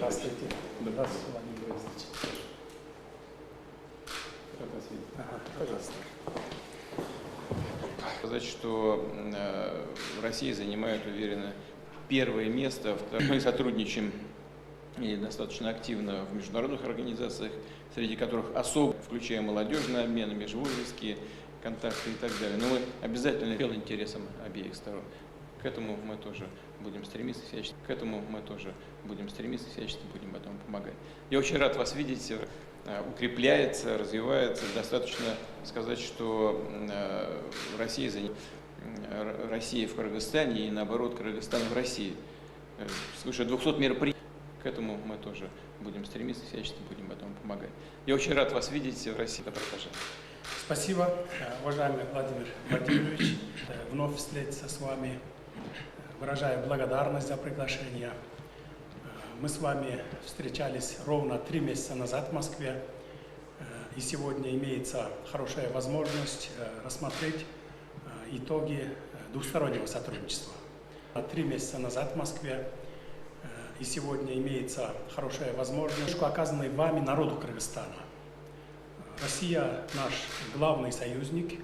Здравствуйте. Здравствуйте. Владимир Борисович. Ага, пожалуйста. Сказать, что Россия занимает уверенно первое место. Мы сотрудничаем и достаточно активно в международных организациях, среди которых особо, включая молодежный обмен, межвузовские контакты и так далее. Но мы обязательно делаем интересам обеих сторон. К этому мы тоже будем стремиться всячески. Будем этому помогать. Я очень рад вас видеть. Укрепляется, развивается. Достаточно сказать, что Россия в Кыргызстане и наоборот Кыргызстан в России. Свыше 200 мероприятий. К этому мы тоже будем стремиться, всячески будем этому помогать. Я очень рад вас видеть в России. Добро пожаловать. Спасибо, уважаемый Владимир Владимирович. Вновь встретиться с вами. Выражаю благодарность за приглашение. Мы с вами встречались ровно 3 месяца назад в Москве. И сегодня имеется хорошая возможность рассмотреть итоги двустороннего сотрудничества. 3 месяца назад в Москве. И сегодня имеется хорошая возможность, оказанной вами народу Кыргызстана. Россия наш главный союзник.